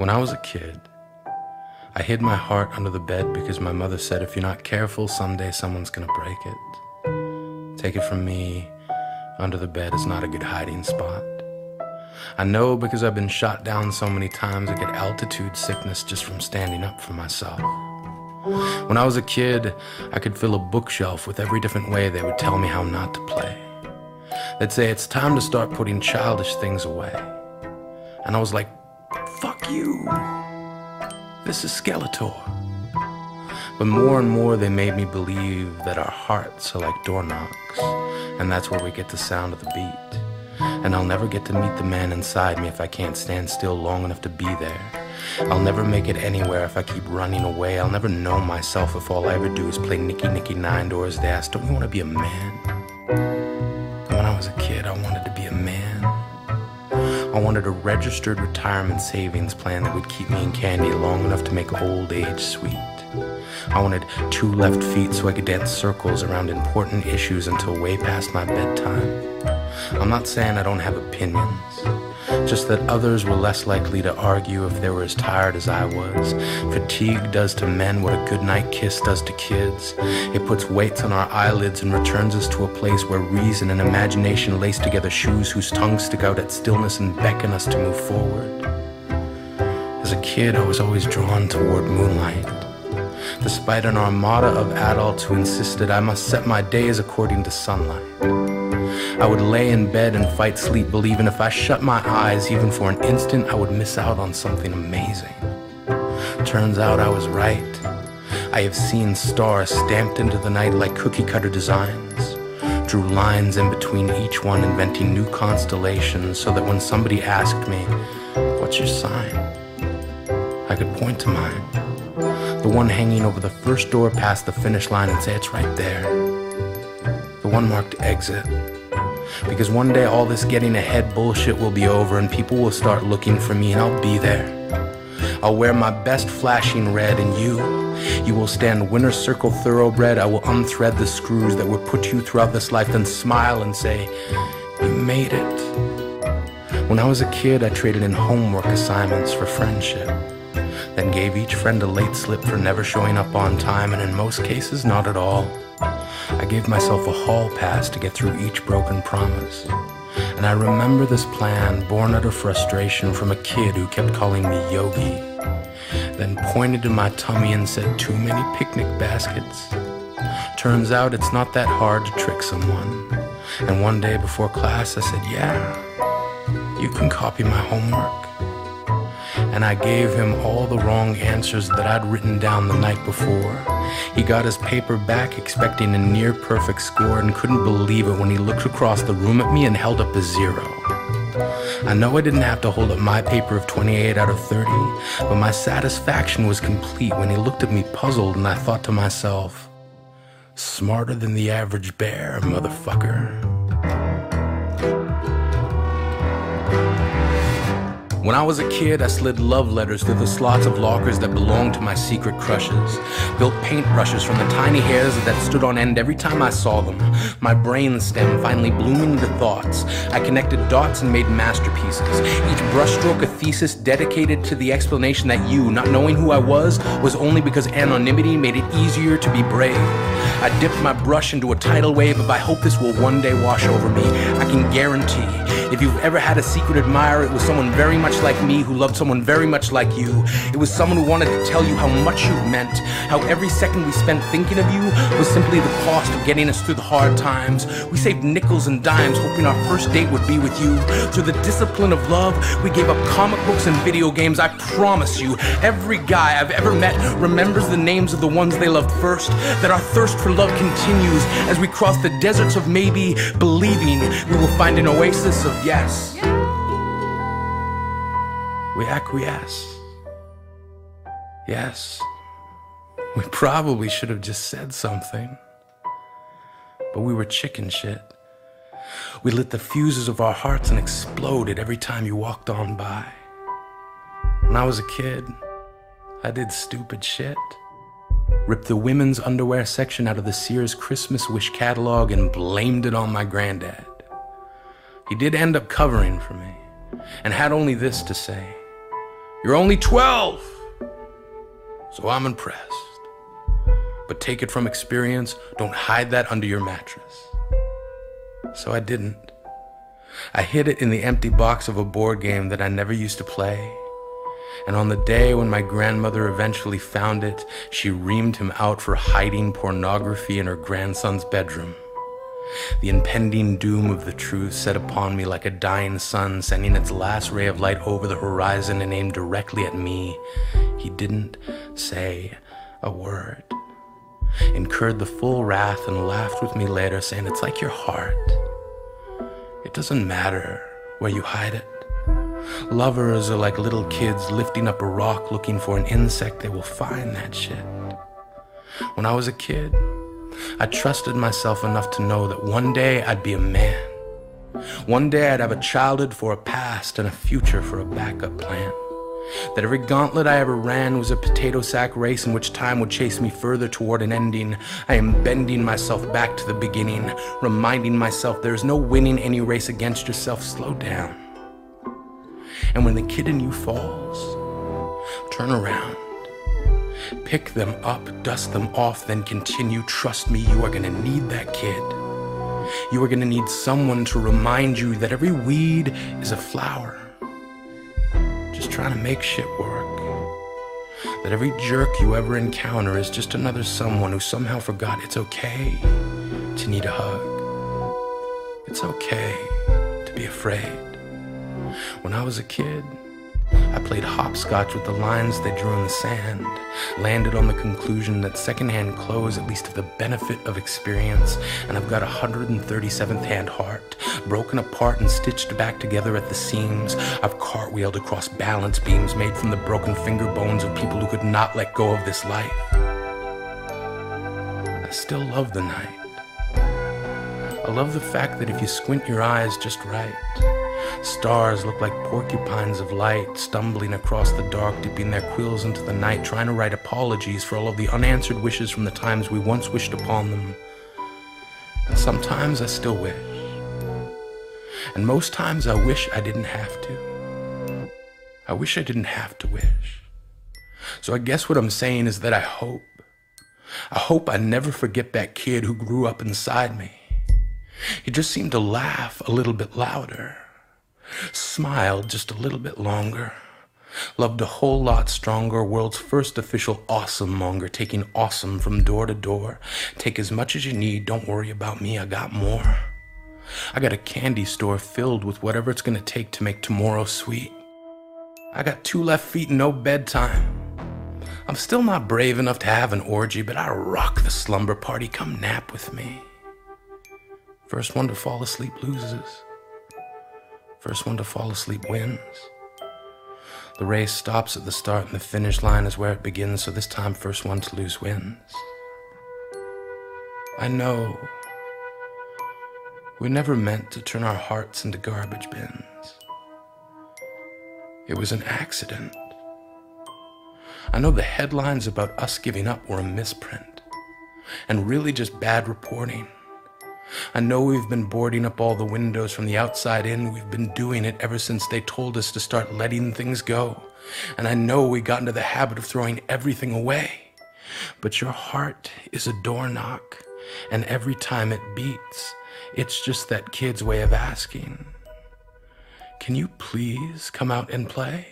When I was a kid, I hid my heart under the bed because my mother said if you're not careful, someday someone's gonna break it. Take it from me, under the bed is not a good hiding spot. I know because I've been shot down so many times I get altitude sickness just from standing up for myself. When I was a kid, I could fill a bookshelf with every different way they would tell me how not to play. They'd say it's time to start putting childish things away. And I was like, fuck you. This is Skeletor. But more and more they made me believe that our hearts are like door knocks, and that's where we get the sound of the beat. And I'll never get to meet the man inside me if I can't stand still long enough to be there. I'll never make it anywhere if I keep running away. I'll never know myself if all I ever do is play Nicky Nicky Nine Doors. They ask, don't you want to be a man? And when I was a kid, I wanted to be a man. I wanted a registered retirement savings plan that would keep me in candy long enough to make old age sweet. I wanted 2 left feet so I could dance circles around important issues until way past my bedtime. I'm not saying I don't have opinions, just that others were less likely to argue if they were as tired as I was. Fatigue does to men what a goodnight kiss does to kids. It puts weights on our eyelids and returns us to a place where reason and imagination lace together shoes whose tongues stick out at stillness and beckon us to move forward. As a kid, I was always drawn toward moonlight, despite an armada of adults who insisted I must set my days according to sunlight. I would lay in bed and fight sleep, believing if I shut my eyes even for an instant, I would miss out on something amazing. Turns out I was right. I have seen stars stamped into the night like cookie-cutter designs, drew lines in between each one, inventing new constellations so that when somebody asked me, what's your sign? I could point to mine, the one hanging over the first door past the finish line, and say it's right there. The one marked exit. Because one day all this getting ahead bullshit will be over and people will start looking for me and I'll be there. I'll wear my best flashing red and you will stand winner circle thoroughbred. I will unthread the screws that will put you throughout this life, then smile and say, you made it. When I was a kid, I traded in homework assignments for friendship, then gave each friend a late slip for never showing up on time, and in most cases, not at all. I gave myself a hall pass to get through each broken promise. And I remember this plan born out of frustration from a kid who kept calling me Yogi, then pointed to my tummy and said, too many picnic baskets. Turns out it's not that hard to trick someone. And one day before class I said, yeah, you can copy my homework. And I gave him all the wrong answers that I'd written down the night before. He got his paper back expecting a near perfect score and couldn't believe it when he looked across the room at me and held up a 0. I know I didn't have to hold up my paper of 28 out of 30, but my satisfaction was complete when he looked at me puzzled, and I thought to myself, smarter than the average bear, motherfucker. When I was a kid, I slid love letters through the slots of lockers that belonged to my secret crushes. Built paintbrushes from the tiny hairs that stood on end every time I saw them. My brain stem finally blooming into thoughts. I connected dots and made masterpieces. Each brushstroke a thesis dedicated to the explanation that you, not knowing who I was only because anonymity made it easier to be brave. I dipped my brush into a tidal wave, but I hope this will one day wash over me. I can guarantee, if you've ever had a secret admirer, it was someone very much like me who loved someone very much like you. It was someone who wanted to tell you how much you meant, how every second we spent thinking of you was simply the cost of getting us through the hard times. We saved nickels and dimes hoping our first date would be with you. Through the discipline of love, we gave up comic books and video games. I promise you, every guy I've ever met remembers the names of the ones they loved first, that our thirst for love continues as we cross the deserts of maybe, believing we will find an oasis of yes. We acquiesce. Yes, we probably should have just said something, but we were chicken shit. We lit the fuses of our hearts and exploded every time you walked on by. When I was a kid, I did stupid shit. Ripped the women's underwear section out of the Sears Christmas wish catalog and blamed it on my granddad. He did end up covering for me, and had only this to say: You're only 12, so I'm impressed. But take it from experience, don't hide that under your mattress. So I didn't. I hid it in the empty box of a board game that I never used to play. And on the day when my grandmother eventually found it, she reamed him out for hiding pornography in her grandson's bedroom. The impending doom of the truth set upon me like a dying sun, sending its last ray of light over the horizon and aimed directly at me. He didn't say a word. Incurred the full wrath and laughed with me later, saying, "It's like your heart. It doesn't matter where you hide it. Lovers are like little kids lifting up a rock looking for an insect. They will find that shit." When I was a kid, I trusted myself enough to know that one day I'd be a man. One day I'd have a childhood for a past and a future for a backup plan. That every gauntlet I ever ran was a potato sack race in which time would chase me further toward an ending. I am bending myself back to the beginning, reminding myself there's no winning any race against yourself. Slow down. And when the kid in you falls, turn around. Pick them up, dust them off, then continue. Trust me, you are gonna need that kid. You are gonna need someone to remind you that every weed is a flower, just trying to make shit work. That every jerk you ever encounter is just another someone who somehow forgot it's okay to need a hug. It's okay to be afraid. When I was a kid, I played hopscotch with the lines they drew in the sand, landed on the conclusion that secondhand clothes at least have the benefit of experience, and I've got a 137th hand heart, broken apart and stitched back together at the seams. I've cartwheeled across balance beams made from the broken finger bones of people who could not let go of this life. I still love the night. I love the fact that if you squint your eyes just right, stars look like porcupines of light, stumbling across the dark, dipping their quills into the night, trying to write apologies for all of the unanswered wishes from the times we once wished upon them. And sometimes I still wish. And most times I wish I didn't have to. I wish I didn't have to wish. So I guess what I'm saying is that I hope I never forget that kid who grew up inside me. He just seemed to laugh a little bit louder, smiled just a little bit longer, loved a whole lot stronger, world's first official awesome monger, taking awesome from door to door. Take as much as you need, don't worry about me, I got more. I got a candy store filled with whatever it's gonna take to make tomorrow sweet. I got 2 left feet and no bedtime. I'm still not brave enough to have an orgy, but I rock the slumber party, come nap with me. First one to fall asleep loses. First one to fall asleep wins. The race stops at the start and the finish line is where it begins, so this time first one to lose wins. I know we never meant to turn our hearts into garbage bins. It was an accident. I know the headlines about us giving up were a misprint and really just bad reporting. I know we've been boarding up all the windows from the outside in. We've been doing it ever since they told us to start letting things go. And I know we got into the habit of throwing everything away. But your heart is a door knock, and every time it beats, it's just that kid's way of asking, "Can you please come out and play?"